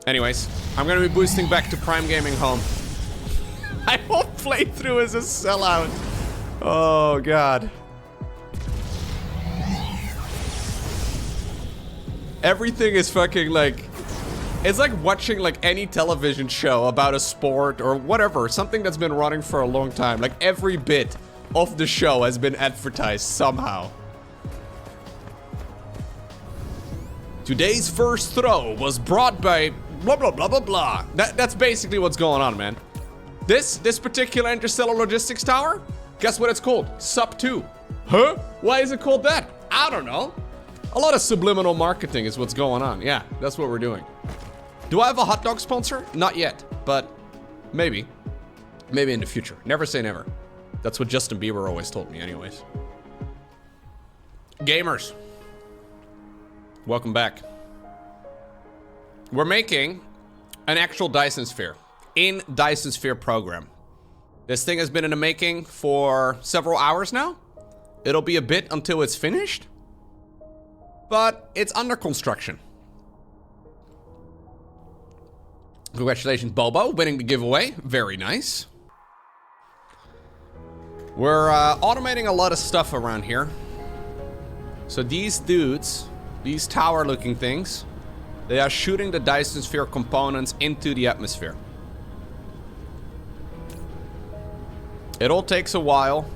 Anyways, I'm gonna be boosting back to Prime Gaming Home. My whole playthrough is a sellout. Oh, God. Everything is fucking like... It's like watching like any television show about a sport or whatever. Something that's been running for a long time. Like every bit of the show has been advertised somehow. Today's first throw was brought by blah blah blah blah blah. That's basically what's going on, man. This particular interstellar logistics tower, guess what it's called? Sub 2. Huh? Why is it called that? I don't know. A lot of subliminal marketing is what's going on. Yeah, that's what we're doing. Do I have a hot dog sponsor? Not yet, but maybe. Maybe in the future. Never say never. That's what Justin Bieber always told me anyways. Gamers. Welcome back. We're making an actual Dyson Sphere in Dyson Sphere Program. This thing has been in the making for several hours now. It'll be a bit until it's finished, but it's under construction. Congratulations, Bobo, winning the giveaway. Very nice. We're automating a lot of stuff around here. So these dudes, these tower-looking things, they are shooting the Dyson Sphere components into the atmosphere. It all takes a while.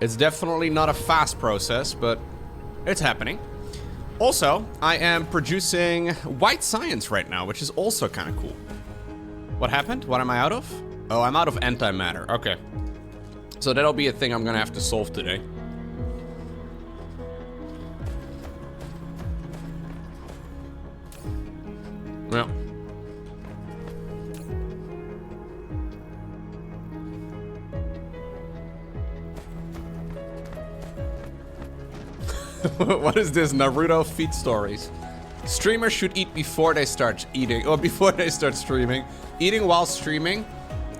It's definitely not a fast process, but it's happening. Also, I am producing white science right now, which is also kind of cool. What happened? What am I out of? Oh, I'm out of antimatter. Okay. So that'll be a thing I'm gonna have to solve today. Well. What is this? Naruto feed stories. Streamers should eat before they start eating, or before they start streaming. Eating while streaming,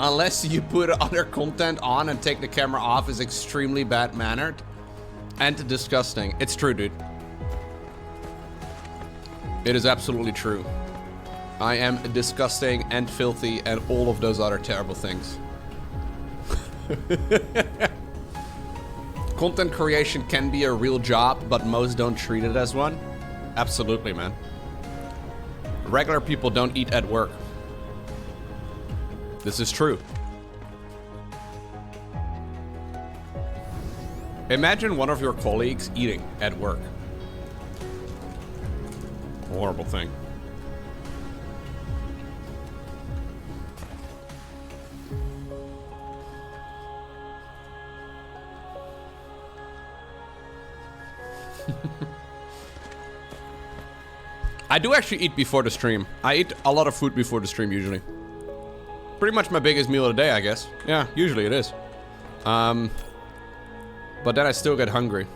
unless you put other content on and take the camera off, is extremely bad-mannered and disgusting. It's true, dude. It is absolutely true. I am disgusting and filthy and all of those other terrible things. Content creation can be a real job, but most don't treat it as one. Absolutely, man. Regular people don't eat at work. This is true. Imagine one of your colleagues eating at work. Horrible thing. I do actually eat before the stream. I eat a lot of food before the stream usually. Pretty much my biggest meal of the day, I guess. Yeah, usually it is. But then I still get hungry.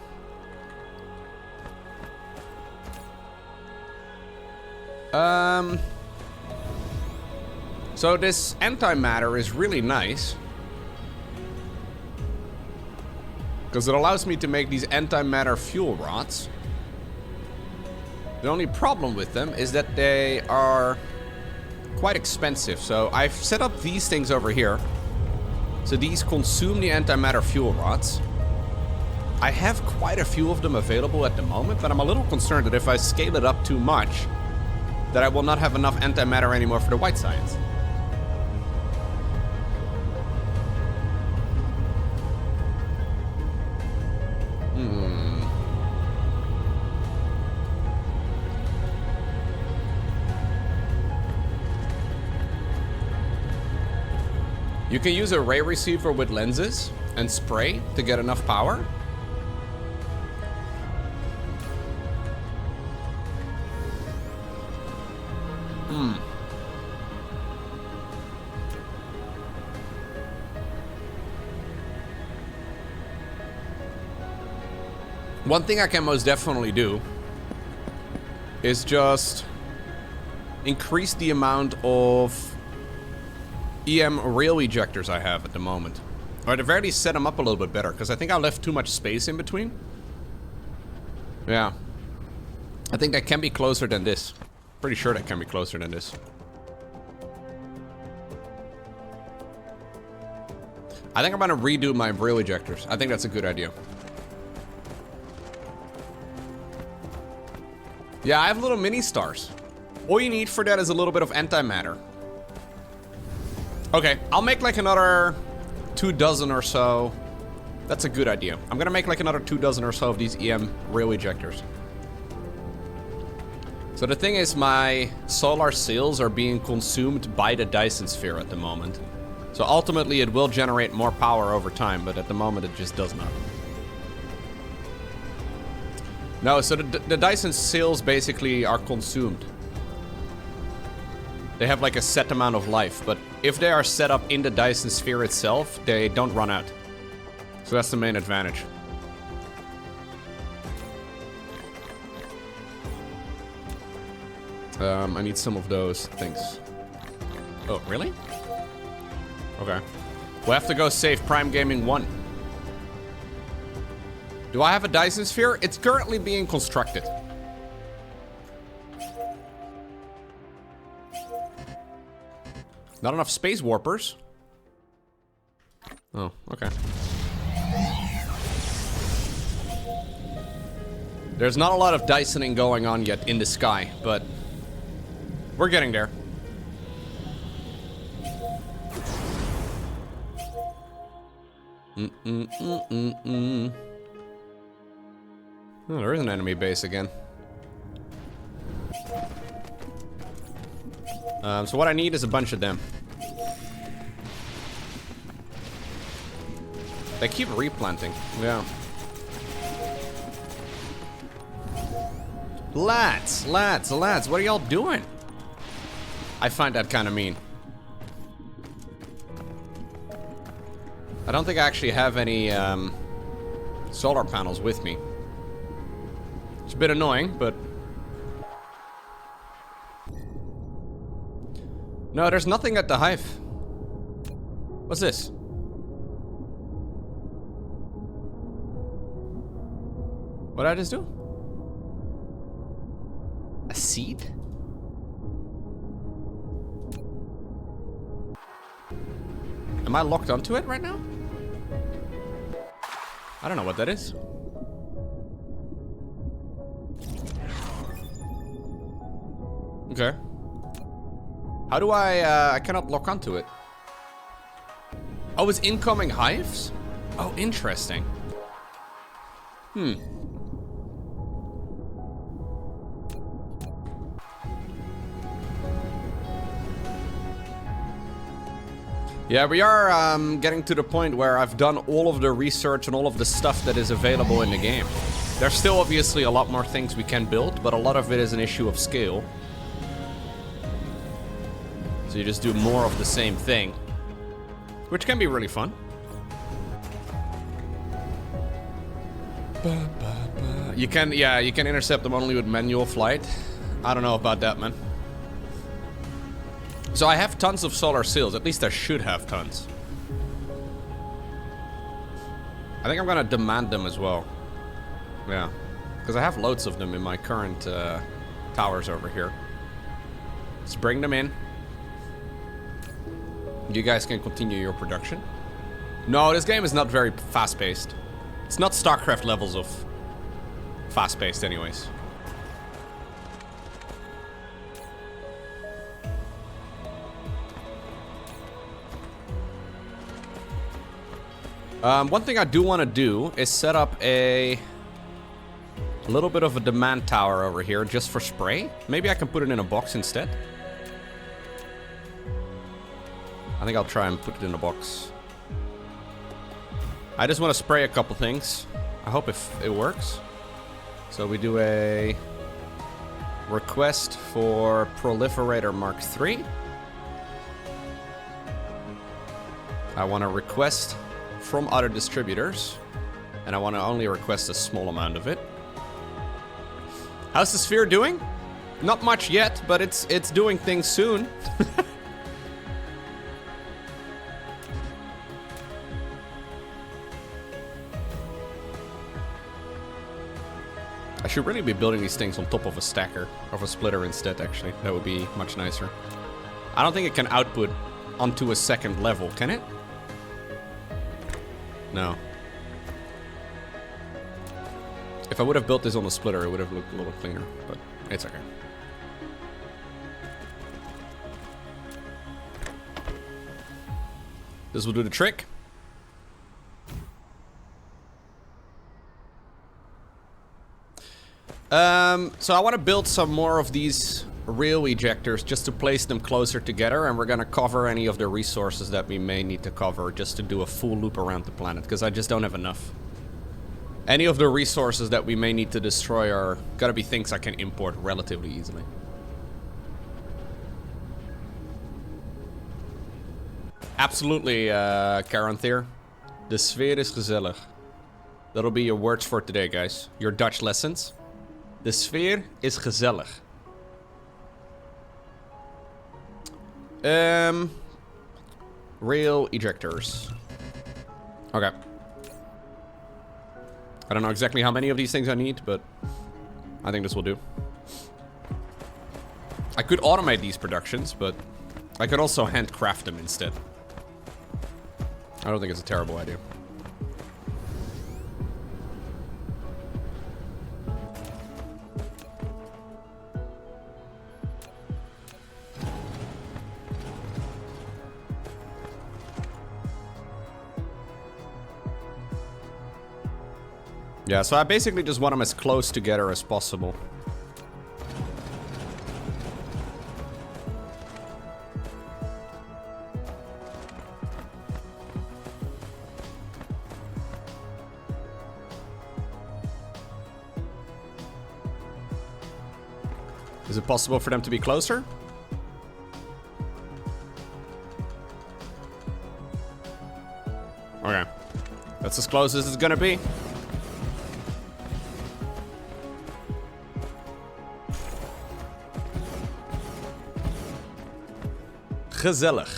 So this antimatter is really nice. Because it allows me to make these antimatter fuel rods. The only problem with them is that they are quite expensive. So I've set up these things over here. So these consume the antimatter fuel rods. I have quite a few of them available at the moment, but I'm a little concerned that if I scale it up too much, that I will not have enough antimatter anymore for the white science. You can use a ray receiver with lenses and spray to get enough power. One thing I can most definitely do is just increase the amount of EM rail ejectors I have at the moment. Or at the very least set them up a little bit better, because I think I left too much space in between. Yeah. I think that can be closer than this. Pretty sure that can be closer than this. I think I'm gonna redo my rail ejectors. I think that's a good idea. Yeah, I have little mini stars. All you need for that is a little bit of antimatter. Okay, I'll make like another 24 or so. That's a good idea. I'm gonna make like another 24 or so of these EM rail ejectors. So the thing is, my solar sails are being consumed by the Dyson Sphere at the moment. So ultimately it will generate more power over time, but at the moment it just does not. No, so the Dyson sails basically are consumed. They have like a set amount of life, but if they are set up in the Dyson Sphere itself, they don't run out. So that's the main advantage. I need some of those things. Oh, really? Okay. We'll have to go save Prime Gaming 1. Do I have a Dyson Sphere? It's currently being constructed. Not enough space warpers. Oh, okay. There's not a lot of Dysoning going on yet in the sky, but we're getting there. Oh, there is an enemy base again. So what I need is a bunch of them. They keep replanting. Yeah. Lads, what are y'all doing? I find that kind of mean. I don't think I actually have any solar panels with me. It's a bit annoying, but... No, there's nothing at the hive. What's this? What did I just do? A seed? Am I locked onto it right now? I don't know what that is. Okay. How do I cannot lock onto it. Oh, it's incoming hives? Oh, interesting. Yeah, we are getting to the point where I've done all of the research and all of the stuff that is available in the game. There's still obviously a lot more things we can build, but a lot of it is an issue of scale. So you just do more of the same thing, which can be really fun. You can, yeah, you can intercept them only with manual flight. I don't know about that, man. So I have tons of solar sails. At least I should have tons. I think I'm gonna demand them as well. Yeah, because I have loads of them in my current towers over here. Let's bring them in. You guys can continue your production. No, this game is not very fast-paced. It's not StarCraft levels of fast-paced anyways. One thing I do want to do is set up a little bit of a demand tower over here just for spray. Maybe I can put it in a box instead. I think I'll try and put it in a box. I just want to spray a couple things. I hope if it works. So we do a request for Proliferator Mark III. I want to request from other distributors, and I want to only request a small amount of it. How's the sphere doing? Not much yet, but it's doing things soon. I should really be building these things on top of a stacker, of a splitter instead, actually. That would be much nicer. I don't think it can output onto a second level, can it? No. If I would have built this on a splitter, it would have looked a little cleaner, but it's okay. This will do the trick. So I want to build some more of these real ejectors just to place them closer together, and we're gonna cover any of the resources that we may need to cover just to do a full loop around the planet, because I just don't have enough. Any of the resources that we may need to destroy are gotta be things I can import relatively easily. Absolutely, Karanthir. De sfeer is gezellig. That'll be your words for today, guys. Your Dutch lessons. De sfeer is gezellig. Rail ejectors. Okay. I don't know exactly how many of these things I need, but I think this will do. I could automate these productions, but I could also handcraft them instead. I don't think it's a terrible idea. Yeah, so I basically just want them as close together as possible. Is it possible for them to be closer? Okay. That's as close as it's gonna be. Gezellig.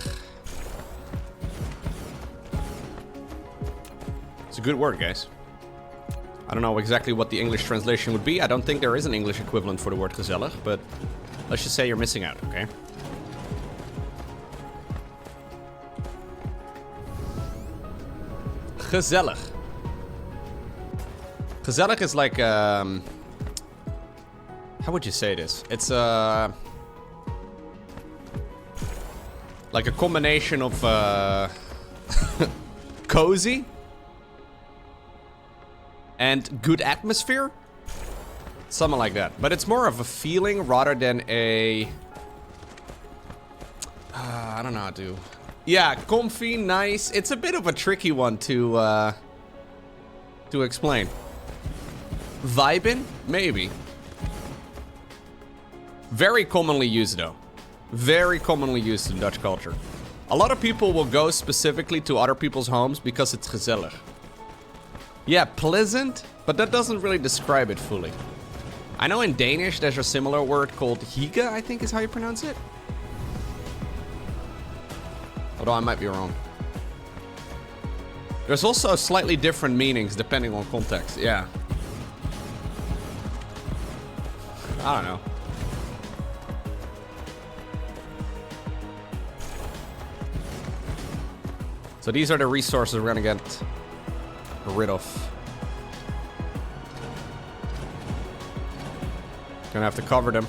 It's a good word, guys. I don't know exactly what the English translation would be. I don't think there is an English equivalent for the word gezellig, but let's just say you're missing out, okay? Gezellig. Gezellig is like, how would you say this? It's, like a combination of, cozy and good atmosphere? Something like that. But it's more of a feeling rather than a... I don't know how to... Yeah, comfy, nice. It's a bit of a tricky one to explain. Vibin? Maybe. Very commonly used, though. Very commonly used in Dutch culture. A lot of people will go specifically to other people's homes because it's gezellig. Yeah, pleasant, but that doesn't really describe it fully. I know in Danish there's a similar word called hygge, I think is how you pronounce it. Although I might be wrong. There's also slightly different meanings depending on context, yeah. I don't know. So these are the resources we're gonna get rid of. Gonna have to cover them.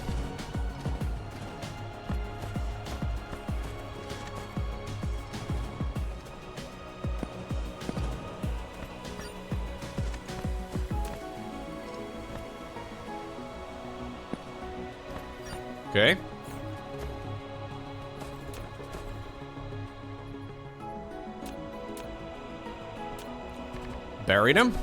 Okay. Buried him.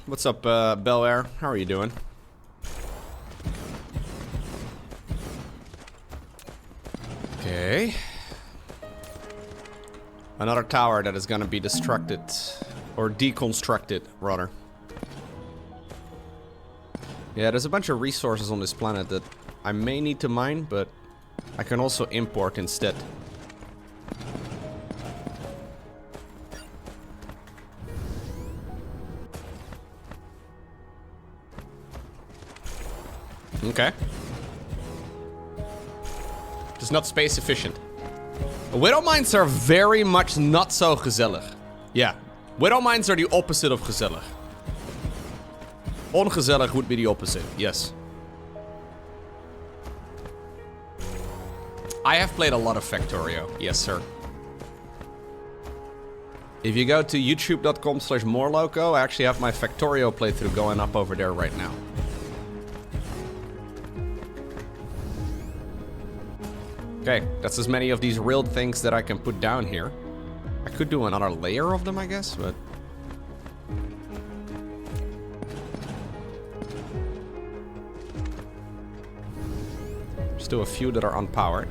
What's up, Bel Air? How are you doing? Okay. Another tower that is gonna be destructed. Or deconstructed, rather. Yeah, there's a bunch of resources on this planet that I may need to mine, but I can also import instead. Okay. Just not space efficient. Widow mines are very much not so gezellig. Yeah. Widow mines are the opposite of gezellig. Ongezellig would be the opposite, yes. I have played a lot of Factorio, yes sir. If you go to youtube.com/morelowko, I actually have my Factorio playthrough going up over there right now. Okay, that's as many of these real things that I can put down here. I could do another layer of them, I guess, but... Still a few that are unpowered.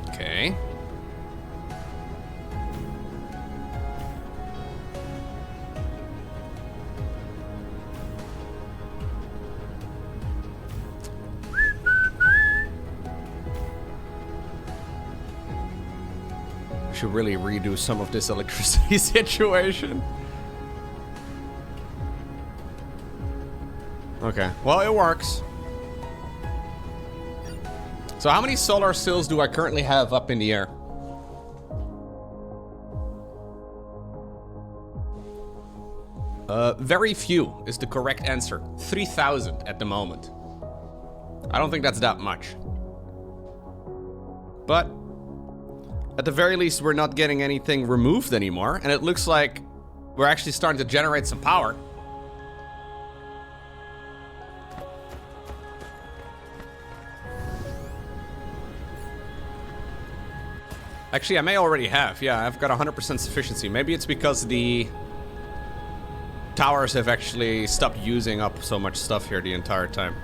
Okay. Should really redo some of this electricity situation. Okay, well, it works. So how many solar cells do I currently have up in the air? Very few is the correct answer. 3,000 at the moment. I don't think that's that much. But at the very least, we're not getting anything removed anymore, and it looks like we're actually starting to generate some power. Actually, I may already have. Yeah, I've got 100% sufficiency. Maybe it's because the towers have actually stopped using up so much stuff here the entire time.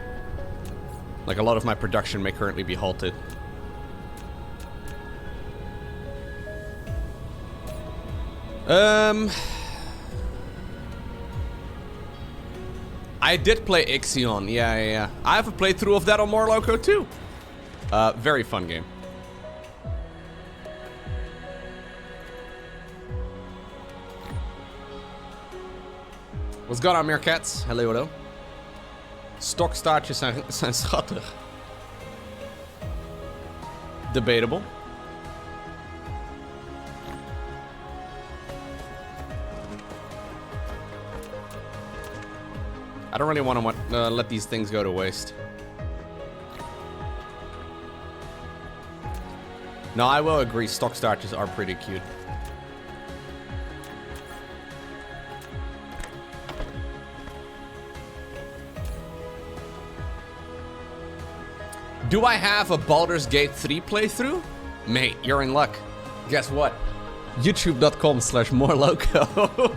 Like, a lot of my production may currently be halted. I did play Ixion. Yeah. I have a playthrough of that on More Lowko too. Very fun game. What's going on, meerkats? Hallo. Stokstaartjes zijn schattig. Debatable. I don't really want to let these things go to waste. No, I will agree, stock starches are pretty cute. Do I have a Baldur's Gate 3 playthrough? Mate, you're in luck. Guess what? YouTube.com/morelowko.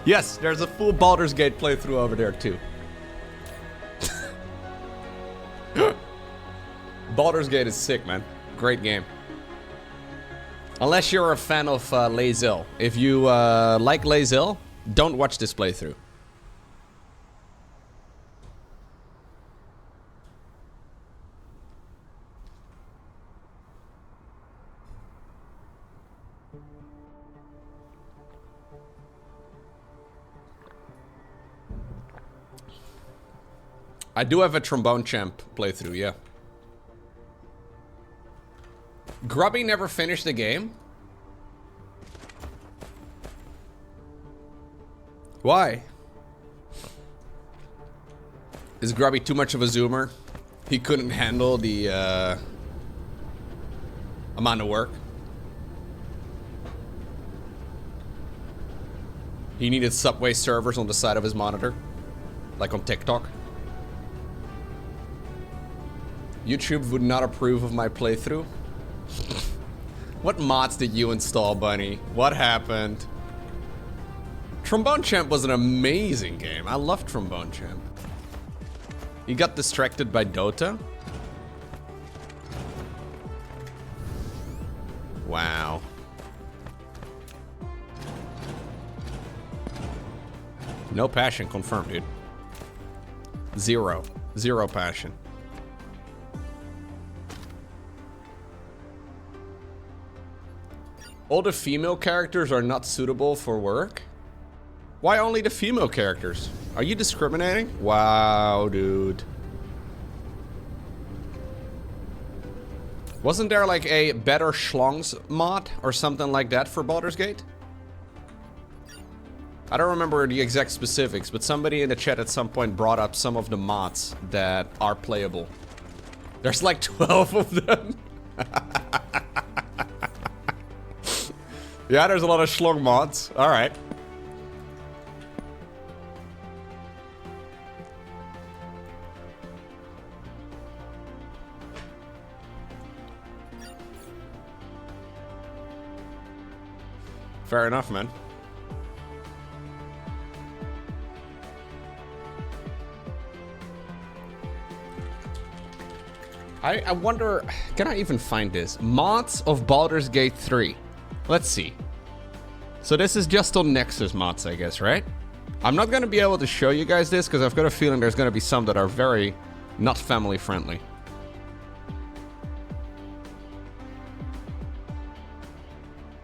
Yes, there's a full Baldur's Gate playthrough over there too. Baldur's Gate is sick, man. Great game. Unless you're a fan of Lae'zel. If you like Lae'zel, don't watch this playthrough. I do have a Trombone Champ playthrough, yeah. Grubby never finished the game? Why? Is Grubby too much of a zoomer? He couldn't handle the amount of work? He needed Subway servers on the side of his monitor? Like on TikTok? YouTube would not approve of my playthrough? What mods did you install, Bunny? What happened? Trombone Champ was an amazing game. I love Trombone Champ. You got distracted by Dota? Wow. No passion confirmed, dude. Zero. Zero passion. All the female characters are not suitable for work? Why only the female characters? Are you discriminating? Wow, dude. Wasn't there like a better schlongs mod or something like that for Baldur's Gate? I don't remember the exact specifics, but somebody in the chat at some point brought up some of the mods that are playable. There's like 12 of them. Yeah, there's a lot of schlong mods. All right. Fair enough, man. I wonder, can I even find this? Mods of Baldur's Gate 3. Let's see. So this is just on Nexus mods, I guess, right? I'm not gonna be able to show you guys this because I've got a feeling there's gonna be some that are very not family friendly.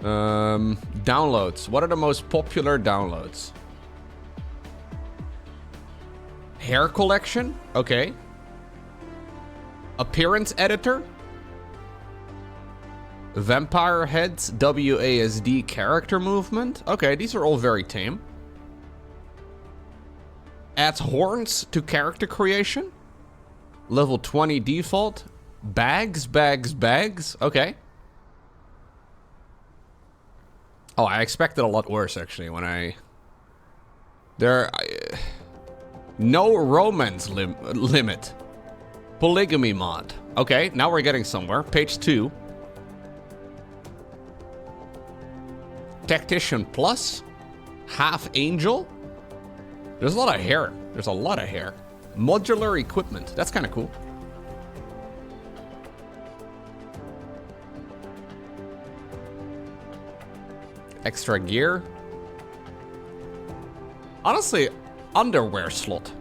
Downloads. What are the most popular downloads? Hair collection? Okay. Appearance editor? Vampire heads, WASD character movement? Okay, these are all very tame. Adds horns to character creation? Level 20 default? Bags, bags, bags? Okay. Oh, I expected a lot worse, actually, when I... No romance limit. Polygamy mod. Okay, now we're getting somewhere. Page 2. Tactician plus. Half angel. There's a lot of hair. There's a lot of hair. Modular equipment. That's kind of cool. Extra gear. Honestly, underwear slot.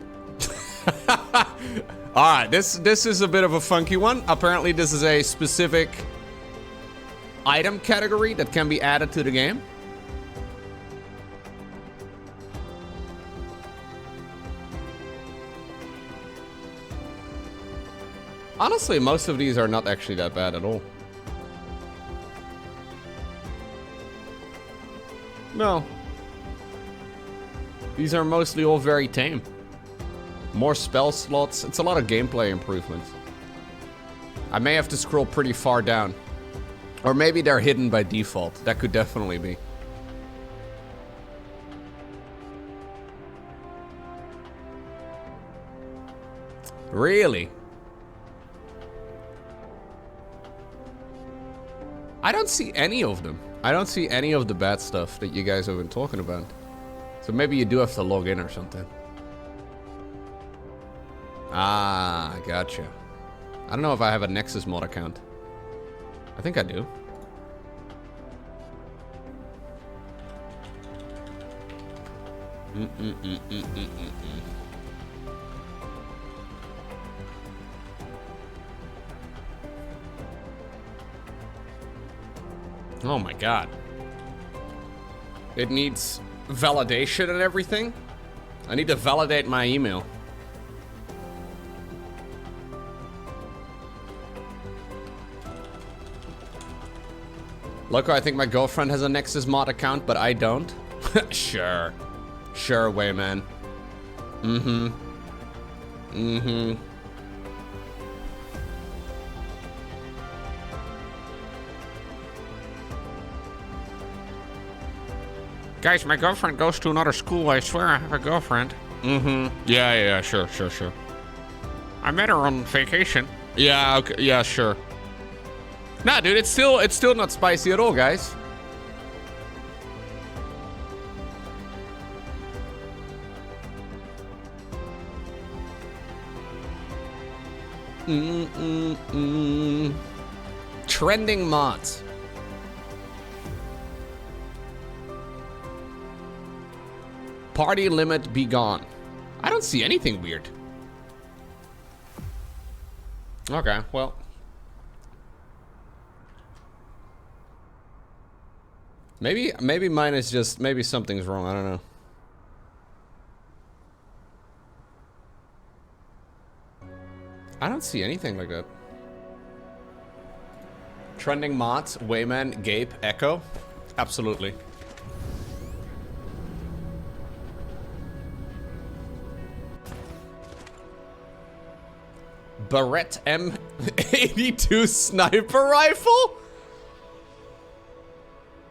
Alright, this is a bit of a funky one. Apparently this is a specific item category that can be added to the game. Honestly, most of these are not actually that bad at all. No. These are mostly all very tame. More spell slots. It's a lot of gameplay improvements. I may have to scroll pretty far down. Or maybe they're hidden by default. That could definitely be. Really? I don't see any of them. I don't see any of the bad stuff that you guys have been talking about. So maybe you do have to log in or something. Ah, gotcha. I don't know if I have a Nexus mod account. I think I do. Oh my god. It needs validation and everything. I need to validate my email. Lowko, I think my girlfriend has a Nexus mod account, but I don't. Sure. Sure, way, man. Guys, my girlfriend goes to another school. I swear I have a girlfriend. Yeah, sure. I met her on vacation. Yeah, okay, yeah, sure. Nah, dude, it's still not spicy at all, guys. Trending mods. Party limit be gone. I don't see anything weird. Okay, well. Maybe mine is just, maybe something's wrong, I don't know. I don't see anything like that. Trending mods, Wayman, Gape, Echo. Absolutely. Barrett M82 sniper rifle?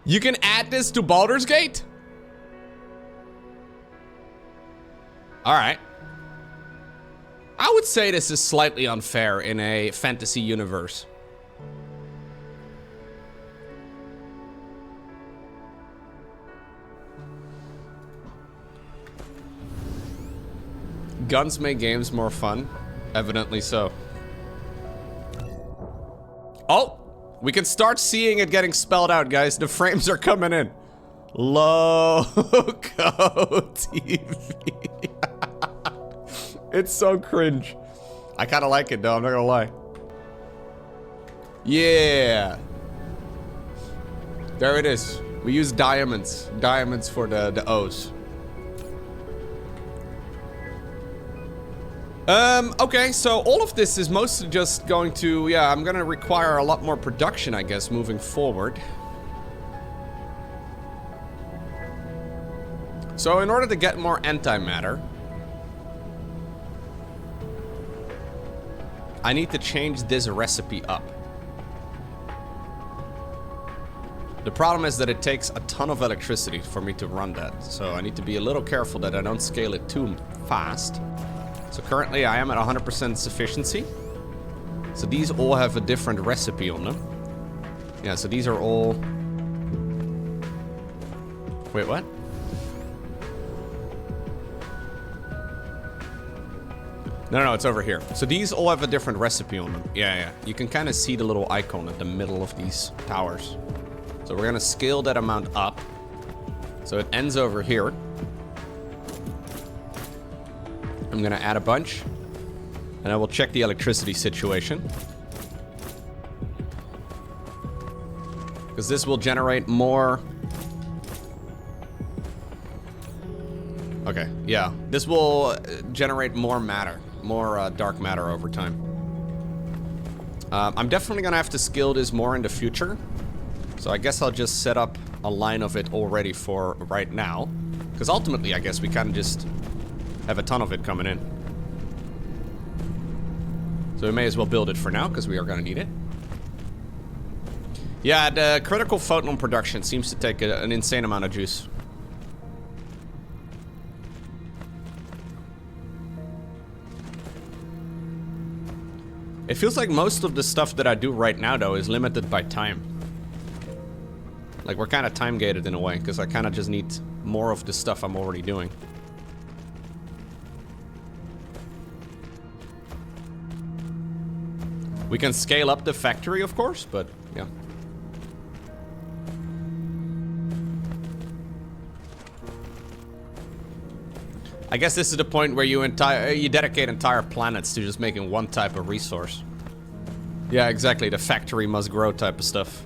You can add this to Baldur's Gate? Alright. I would say this is slightly unfair in a fantasy universe. Guns make games more fun. Evidently so. Oh! We can start seeing it getting spelled out, guys. The frames are coming in. Lowko TV. It's so cringe. I kind of like it, though. I'm not gonna lie. Yeah. There it is. We use diamonds. Diamonds for the O's. Okay, so all of this is mostly just going to, yeah, I'm gonna require a lot more production, I guess, moving forward. So in order to get more antimatter, I need to change this recipe up. The problem is that it takes a ton of electricity for me to run that, so I need to be a little careful that I don't scale it too fast. So currently I am at 100% sufficiency. So these all have a different recipe on them. Yeah, so these are all... Wait, what? No, it's over here. So these all have a different recipe on them. Yeah. You can kind of see the little icon at the middle of these towers. So we're gonna scale that amount up. So it ends over here. I'm gonna add a bunch. And I will check the electricity situation. Because this will generate more... Okay, yeah. This will generate more matter. More dark matter over time. I'm definitely gonna have to scale this more in the future. So I guess I'll just set up a line of it already for right now. Because ultimately, I guess we kind of just have a ton of it coming in. So we may as well build it for now, because we are gonna need it. Yeah, the critical photon production seems to take an insane amount of juice. It feels like most of the stuff that I do right now, though, is limited by time. Like, we're kind of time-gated in a way, because I kind of just need more of the stuff I'm already doing. We can scale up the factory, of course, but, yeah. I guess this is the point where you dedicate entire planets to just making one type of resource. Yeah, exactly. The factory must grow type of stuff.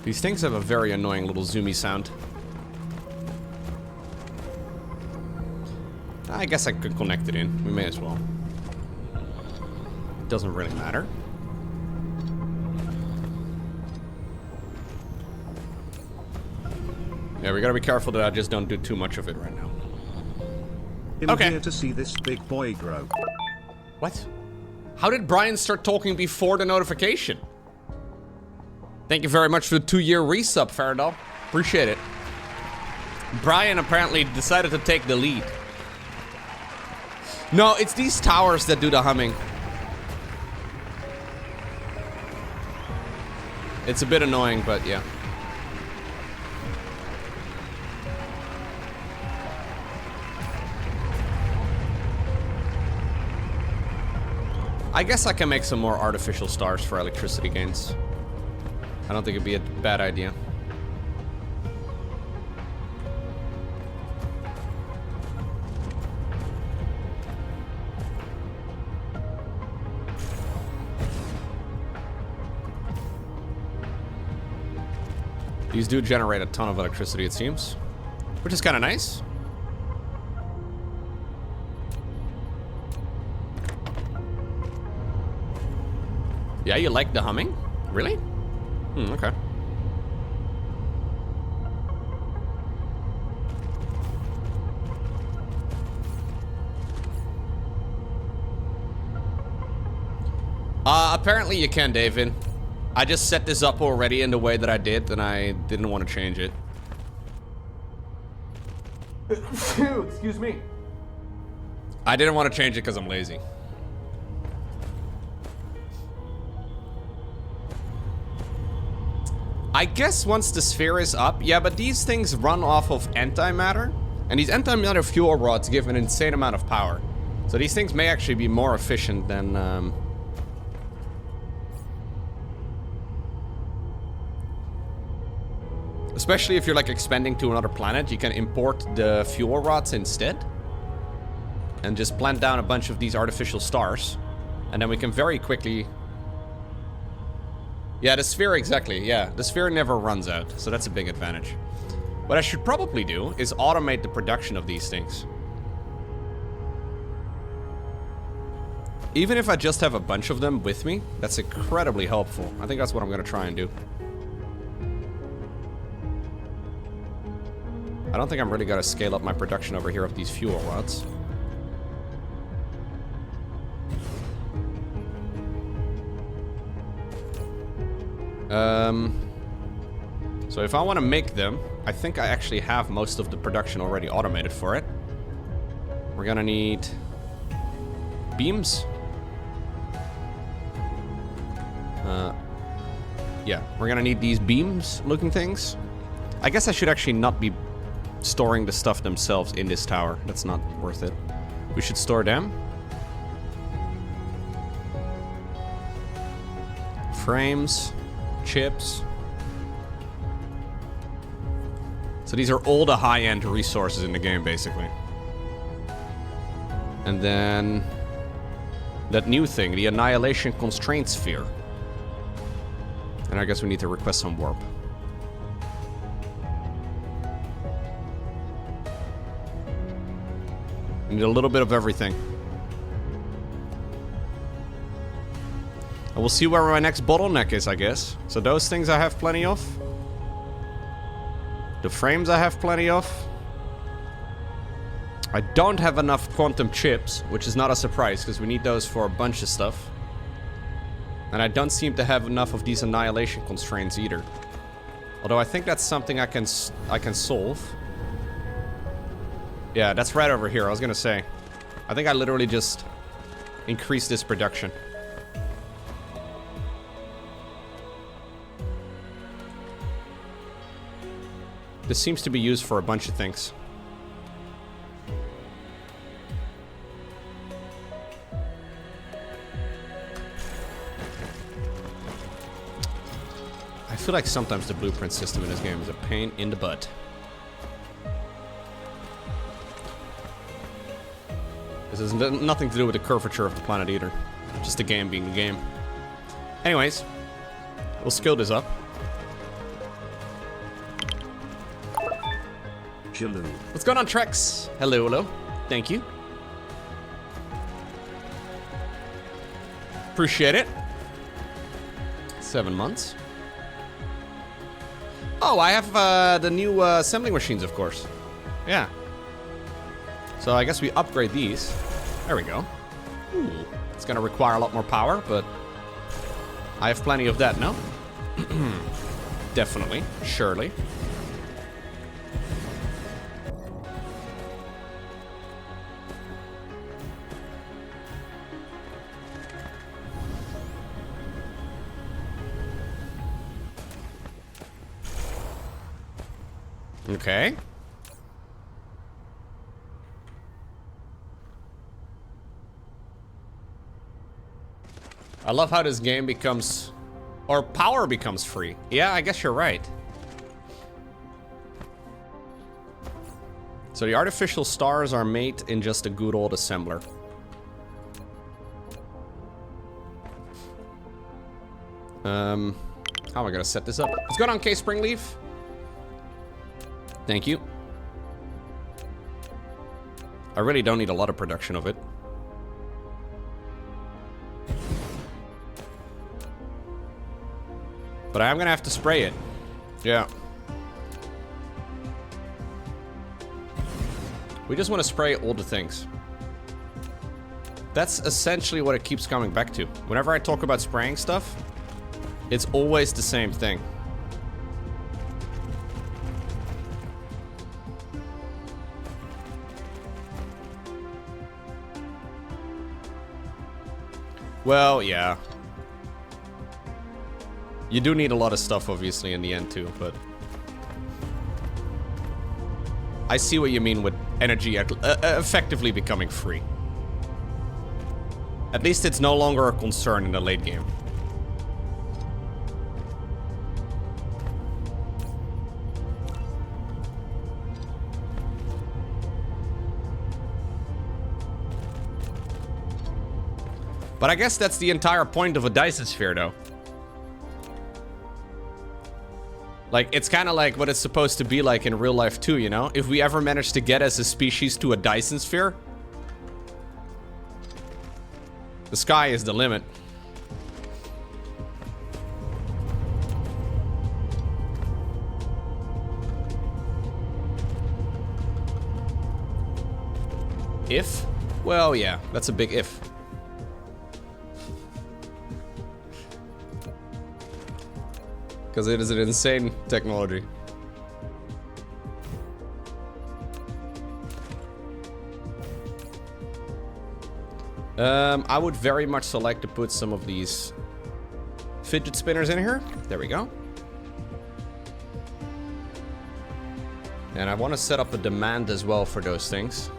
These things have a very annoying little zoomy sound. I guess I could connect it in. We may as well. It doesn't really matter. Yeah, we gotta be careful that I just don't do too much of it right now. I'm here to see this big boy grow. What? How did Brian start talking before the notification? Thank you very much for the 2-year resub, Faradol. Appreciate it. Brian apparently decided to take the lead. No, it's these towers that do the humming. It's a bit annoying, but yeah. I guess I can make some more artificial stars for electricity gains. I don't think it'd be a bad idea. These do generate a ton of electricity, it seems, which is kind of nice. Yeah, you like the humming? Really? Okay. Apparently you can, David. I just set this up already in the way that I did, and I didn't want to change it. Excuse me. I didn't want to change it because I'm lazy. I guess once the sphere is up, yeah, but these things run off of antimatter, and these antimatter fuel rods give an insane amount of power. So these things may actually be more efficient than, especially if you're like expanding to another planet, you can import the fuel rods instead. And just plant down a bunch of these artificial stars. And then we can very quickly... Yeah, the sphere, exactly, yeah. The sphere never runs out, so that's a big advantage. What I should probably do is automate the production of these things. Even if I just have a bunch of them with me, that's incredibly helpful. I think that's what I'm gonna try and do. I don't think I'm really gonna scale up my production over here of these fuel rods. So if I want to make them, I think I actually have most of the production already automated for it. We're gonna need beams. Yeah, we're gonna need these beams looking things. I guess I should actually not be storing the stuff themselves in this tower. That's not worth it. We should store them. Frames, chips. So these are all the high-end resources in the game, basically. And then that new thing, the Annihilation Constraint Sphere. And I guess we need to request some warp. We need a little bit of everything. And we'll see where my next bottleneck is, I guess. So those things I have plenty of. The frames I have plenty of. I don't have enough quantum chips, which is not a surprise, because we need those for a bunch of stuff. And I don't seem to have enough of these annihilation constraints either. Although I think that's something I can solve. Yeah, that's right over here, I was gonna say. I think I literally just increased this production. This seems to be used for a bunch of things. I feel like sometimes the blueprint system in this game is a pain in the butt. This has nothing to do with the curvature of the planet either. Just the game being the game. Anyways, we'll scale this up. Hello. What's going on, Trex? Hello, hello. Thank you. Appreciate it. 7 months. Oh, I have the new assembling machines, of course. Yeah. So I guess we upgrade these. There we go. Ooh, it's gonna require a lot more power, but I have plenty of that now. Definitely, surely. Okay. I love how this game becomes, or power becomes free. Yeah, I guess you're right. So the artificial stars are made in just a good old assembler. How am I gonna set this up? Let's go down K Springleaf. Thank you. I really don't need a lot of production of it. But I'm gonna have to spray it. Yeah. We just want to spray all the things. That's essentially what it keeps coming back to. Whenever I talk about spraying stuff, it's always the same thing. Well, yeah. You do need a lot of stuff, obviously, in the end, too, but... I see what you mean with energy effectively becoming free. At least it's no longer a concern in the late game. But I guess that's the entire point of a Dyson Sphere, though. Like, it's kind of like what it's supposed to be like in real life too, you know? If we ever manage to get as a species to a Dyson Sphere, the sky is the limit. If? Well, yeah, that's a big if. Because it is an insane technology. I would very much so like to put some of these fidget spinners in here. There we go. And I want to set up a demand as well for those things.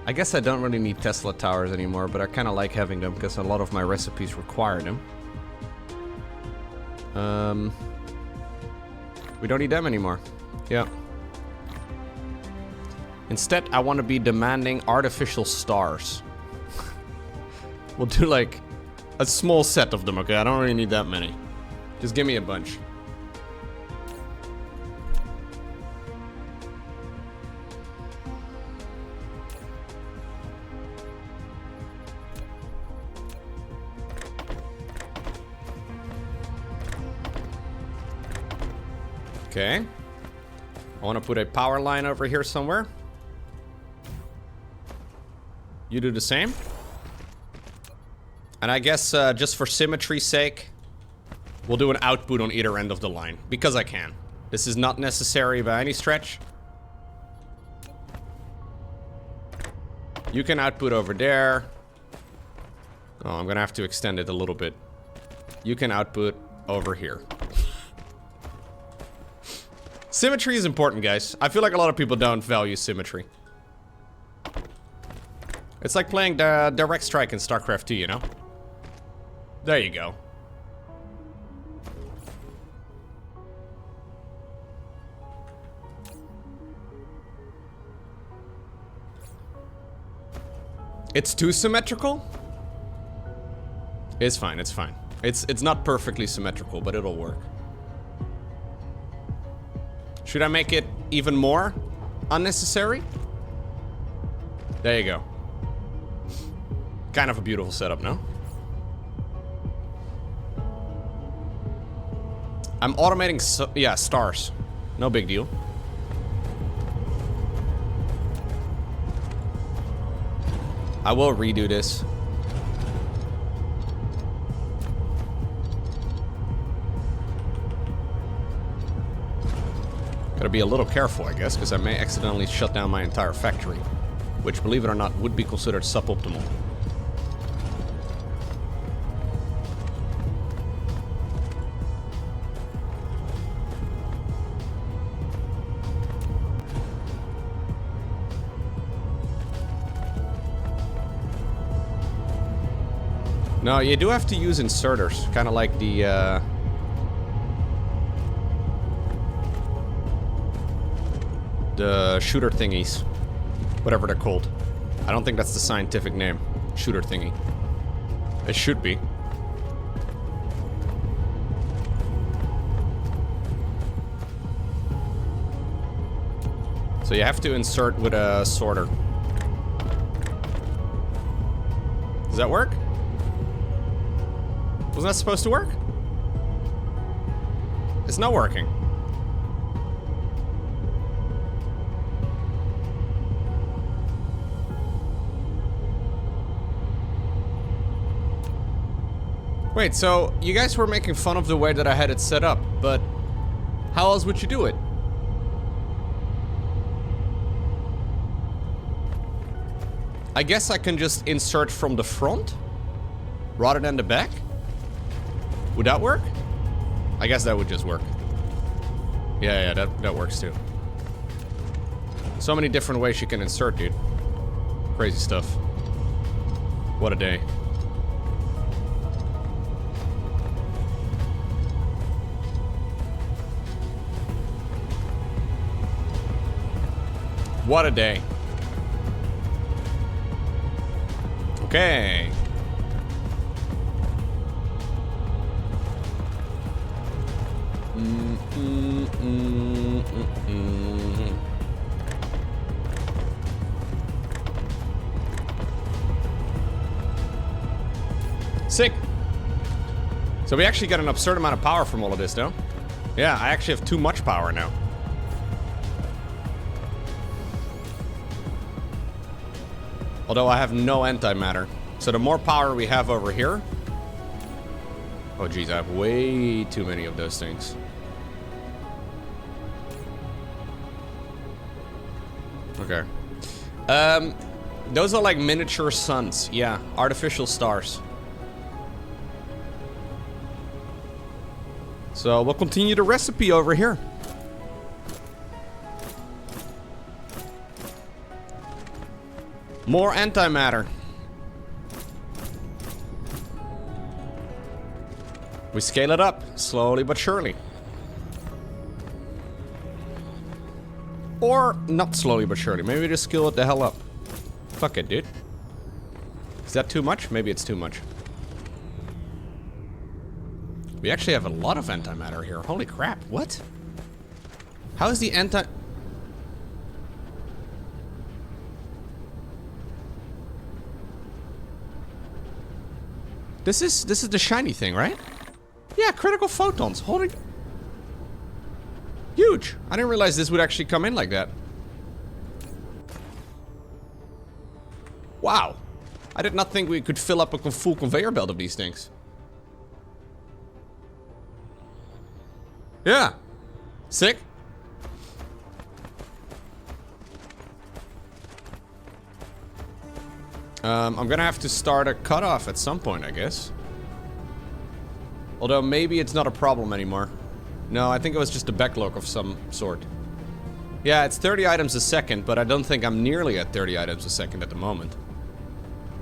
I guess I don't really need Tesla towers anymore, but I kind of like having them because a lot of my recipes require them. We don't need them anymore. Yeah. Instead, I want to be demanding artificial stars. We'll do like a small set of them, okay? I don't really need that many. Just give me a bunch. Okay. I want to put a power line over here somewhere. You do the same. And I guess just for symmetry's sake, we'll do an output on either end of the line. Because I can. This is not necessary by any stretch. You can output over there. Oh, I'm gonna have to extend it a little bit. You can output over here. Symmetry is important, guys. I feel like a lot of people don't value symmetry. It's like playing the direct strike in StarCraft 2, you know? There you go. It's too symmetrical? It's fine, it's fine. It's not perfectly symmetrical, but it'll work. Should I make it even more unnecessary? There you go. Kind of a beautiful setup, no? I'm automating, yeah, stars. No big deal. I will redo this. Gotta be a little careful, I guess, because I may accidentally shut down my entire factory. Which, believe it or not, would be considered suboptimal. No, you do have to use inserters, kind of like the shooter thingies, whatever they're called. I don't think that's the scientific name. Shooter thingy. It should be. So you have to insert with a sorter. Does that work? Wasn't that supposed to work? It's not working. Wait, so you guys were making fun of the way that I had it set up, but how else would you do it? I guess I can just insert from the front rather than the back? Would that work? I guess that would just work. Yeah, that works too. So many different ways you can insert, dude. Crazy stuff. What a day. What a day. Okay. Sick. So we actually got an absurd amount of power from all of this, though. Yeah, I actually have too much power now. Although I have no antimatter. So the more power we have over here... Oh geez, I have way too many of those things. Okay. Those are like miniature suns. Yeah, artificial stars. So we'll continue the recipe over here. More antimatter. We scale it up, slowly but surely. Or not slowly but surely. Maybe we just scale it the hell up. Fuck it, dude. Is that too much? Maybe it's too much. We actually have a lot of antimatter here. Holy crap, what? How is the anti... This is the shiny thing, right? Yeah, critical photons. Holy... Huge. I didn't realize this would actually come in like that. Wow. I did not think we could fill up a full conveyor belt of these things. Yeah. Sick. I'm gonna have to start a cutoff at some point, I guess. Although maybe it's not a problem anymore. No, I think it was just a backlog of some sort. Yeah, it's 30 items a second, but I don't think I'm nearly at 30 items a second at the moment.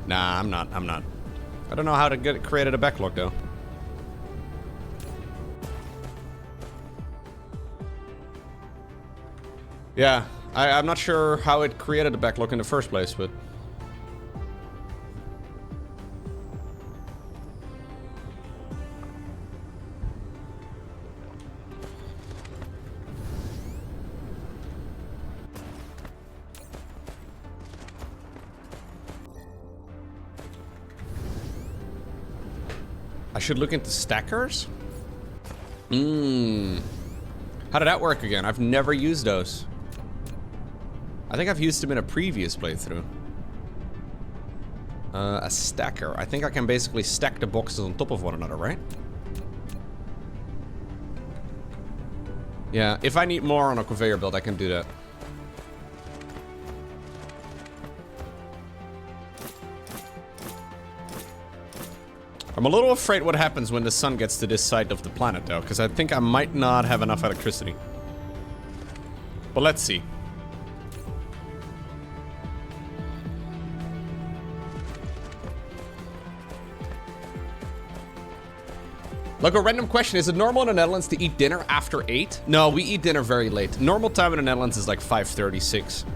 Nah, I'm not. I don't know how to get it created a backlog, though. Yeah, I'm not sure how it created a backlog in the first place, but... I should look into stackers? How did that work again? I've never used those. I think I've used them in a previous playthrough. A stacker. I think I can basically stack the boxes on top of one another, right? Yeah, if I need more on a conveyor belt, I can do that. I'm a little afraid what happens when the sun gets to this side of the planet, though, because I think I might not have enough electricity. But let's see. Like a random question, is it normal in the Netherlands to eat dinner after 8? No, we eat dinner very late. Normal time in the Netherlands is like 5:36.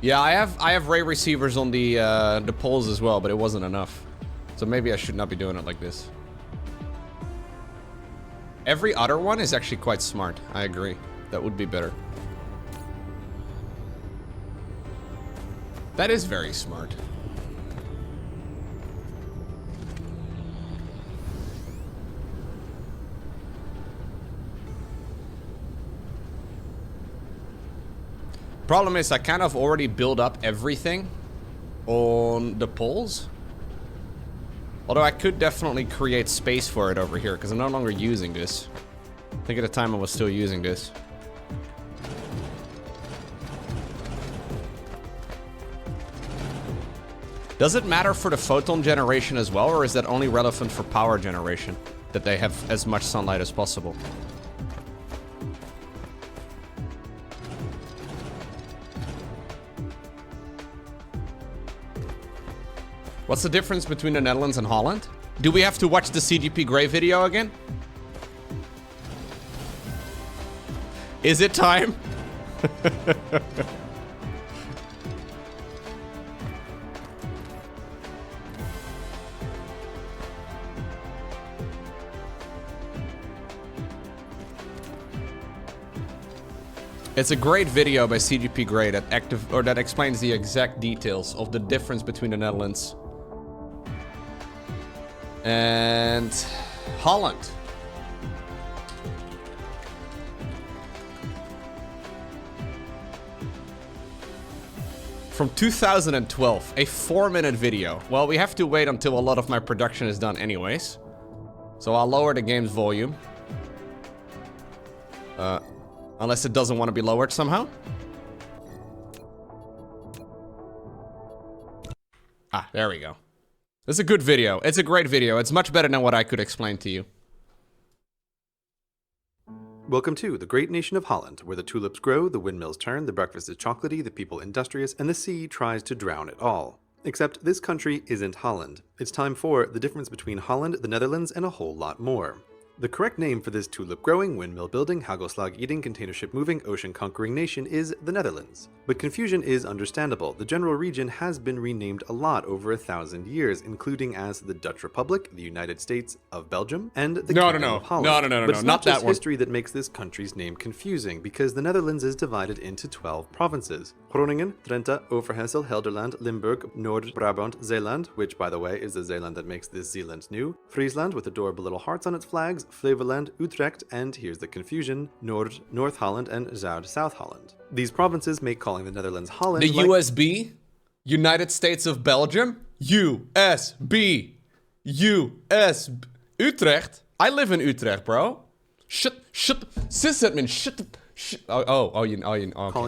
Yeah, I have ray receivers on the poles as well, but it wasn't enough. So maybe I should not be doing it like this. Every other one is actually quite smart. I agree. That would be better. That is very smart. Problem is, I kind of already built up everything on the poles. Although I could definitely create space for it over here, because I'm no longer using this. I think at the time I was still using this. Does it matter for the photon generation as well, or is that only relevant for power generation? That they have as much sunlight as possible? What's the difference between the Netherlands and Holland? Do we have to watch the CGP Grey video again? Is it time? It's a great video by CGP Grey that explains the exact details of the difference between the Netherlands and Holland. From 2012, a 4-minute video. Well, we have to wait until a lot of my production is done anyways. So I'll lower the game's volume. Unless it doesn't want to be lowered somehow. Ah, there we go. It's a good video. It's a great video. It's much better than what I could explain to you. Welcome to the great nation of Holland, where the tulips grow, the windmills turn, the breakfast is chocolatey, the people industrious, and the sea tries to drown it all. Except this country isn't Holland. It's time for the difference between Holland, the Netherlands, and a whole lot more. The correct name for this tulip-growing, windmill-building, hagelslag-eating, container ship-moving, ocean-conquering nation is the Netherlands. But confusion is understandable. The general region has been renamed a lot over 1,000 years, including as the Dutch Republic, the United States of Belgium, and the Kingdom of Holland. No, but it's not not just that one. history that makes this country's name confusing, because the Netherlands is divided into 12 provinces. Groningen, Drenthe, Overijssel, Gelderland, Limburg, Noord-Brabant, Zeeland, which by the way is the Zeeland that makes this Zeeland new, Friesland with adorable little hearts on its flags, Flevoland, Utrecht, and here's the confusion, North Holland and Zuid-South Holland. These provinces make calling the Netherlands Holland The USB, United States of Belgium, USB, Utrecht. I live in Utrecht, bro. Calling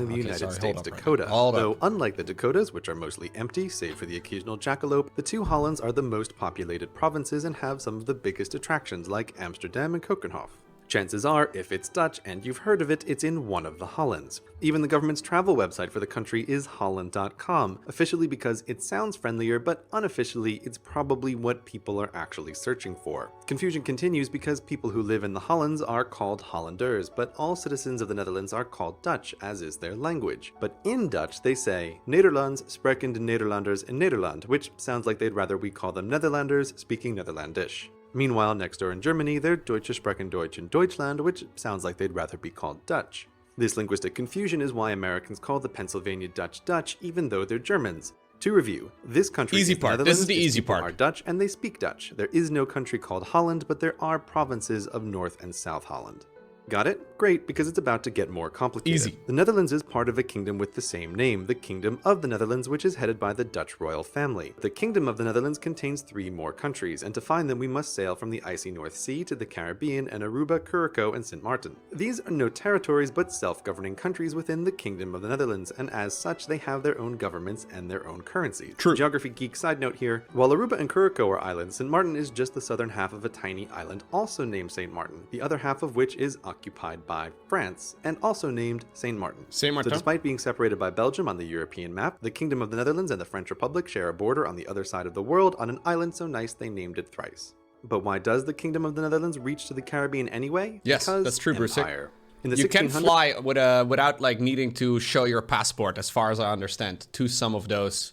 the United States Dakota. Though unlike the Dakotas, which are mostly empty, save for the occasional jackalope, the two Hollands are the most populated provinces and have some of the biggest attractions like Amsterdam and Kokenhof. Chances are, if it's Dutch and you've heard of it, it's in one of the Hollands. Even the government's travel website for the country is holland.com, officially because it sounds friendlier, but unofficially it's probably what people are actually searching for. Confusion continues because people who live in the Hollands are called Hollanders, but all citizens of the Netherlands are called Dutch, as is their language. But in Dutch they say, Nederlands spreken de Nederlanders in Nederland, which sounds like they'd rather we call them Netherlanders speaking Netherlandish. Meanwhile, next door in Germany, they're Deutsche sprechen Deutsch in Deutschland, which sounds like they'd rather be called Dutch. This linguistic confusion is why Americans call the Pennsylvania Dutch Dutch, even though they're Germans. To review, this country Easy is part. the This Netherlands, is the its easy people part. are Dutch, and they speak Dutch. There is no country called Holland, but there are provinces of North and South Holland. Got it? Great, because it's about to get more complicated. Easy. The Netherlands is part of a kingdom with the same name, the Kingdom of the Netherlands, which is headed by the Dutch royal family. The Kingdom of the Netherlands contains 3 more countries, and to find them we must sail from the icy North Sea to the Caribbean and Aruba, Curacao, and St. Martin. These are no territories but self-governing countries within the Kingdom of the Netherlands, and as such they have their own governments and their own currencies. True. Geography geek side note here, while Aruba and Curacao are islands, St. Martin is just the southern half of a tiny island also named St. Martin, the other half of which is occupied by France, and also named Saint Martin. Saint Martin. So despite being separated by Belgium on the European map, the Kingdom of the Netherlands and the French Republic share a border on the other side of the world on an island so nice they named it thrice. But why does the Kingdom of the Netherlands reach to the Caribbean anyway? Yes, Because that's true, Bruce. Empire. In the You can 1600s fly without like needing to show your passport, as far as I understand, to some of those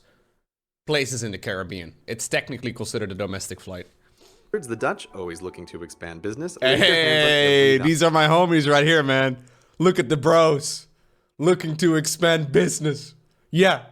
places in the Caribbean. It's technically considered a domestic flight. the Dutch, always looking to expand business. Hey, these are my homies right here, man. Look at the bros. Looking to expand business. Yeah,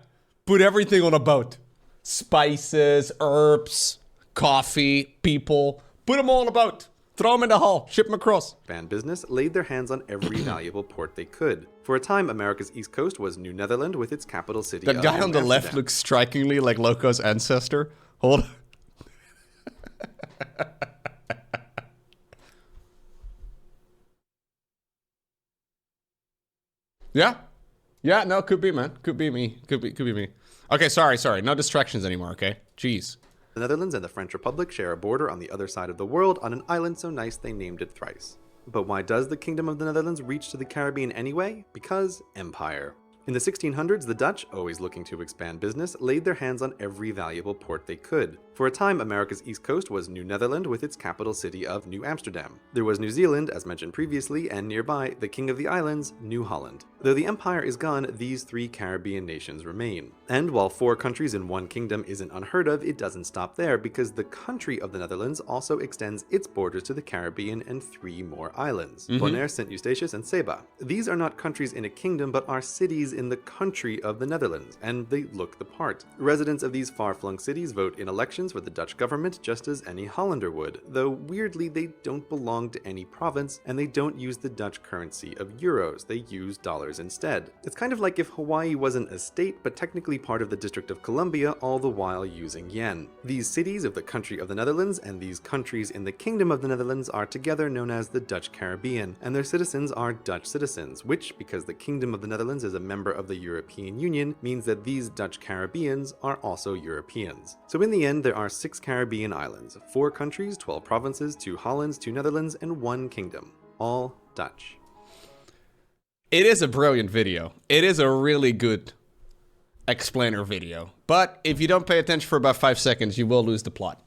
put everything on a boat. Spices, herbs, coffee, people. Put them all on a boat. Throw them in the hull. Ship them across. Expand business laid their hands on every valuable port they could. For a time, America's east coast was New Netherland with its capital city. That guy New on the left Amsterdam. looks strikingly like Lowko's ancestor. Hold on. Yeah? Yeah, no, could be, man. Could be me. Could be me. Okay, sorry. No distractions anymore, okay? Jeez. The Netherlands and the French Republic share a border on the other side of the world on an island so nice they named it thrice. But why does the Kingdom of the Netherlands reach to the Caribbean anyway? Because empire. In the 1600s, the Dutch, always looking to expand business, laid their hands on every valuable port they could. For a time, America's east coast was New Netherland with its capital city of New Amsterdam. There was New Zealand, as mentioned previously, and nearby, the King of the Islands, New Holland. Though the empire is gone, these 3 Caribbean nations remain. And while 4 countries in one kingdom isn't unheard of, it doesn't stop there, because the country of the Netherlands also extends its borders to the Caribbean and 3 more islands, Bonaire, St. Eustatius, and Saba. These are not countries in a kingdom, but are cities in the country of the Netherlands, and they look the part. Residents of these far-flung cities vote in elections for the Dutch government just as any Hollander would, though weirdly they don't belong to any province, and they don't use the Dutch currency of euros, they use dollars instead. It's kind of like if Hawaii wasn't a state, but technically part of the District of Columbia, all the while using yen. These cities of the country of the Netherlands and these countries in the Kingdom of the Netherlands are together known as the Dutch Caribbean, and their citizens are Dutch citizens, which, because the Kingdom of the Netherlands is a member of the European Union, means that these Dutch Caribbeans are also Europeans. So in the end, there are 6 Caribbean islands, 4 countries, 12 provinces, 2 Hollands, 2 Netherlands, and 1 kingdom. All Dutch. It is a brilliant video. It is a really good explainer video. But if you don't pay attention for about 5 seconds, you will lose the plot.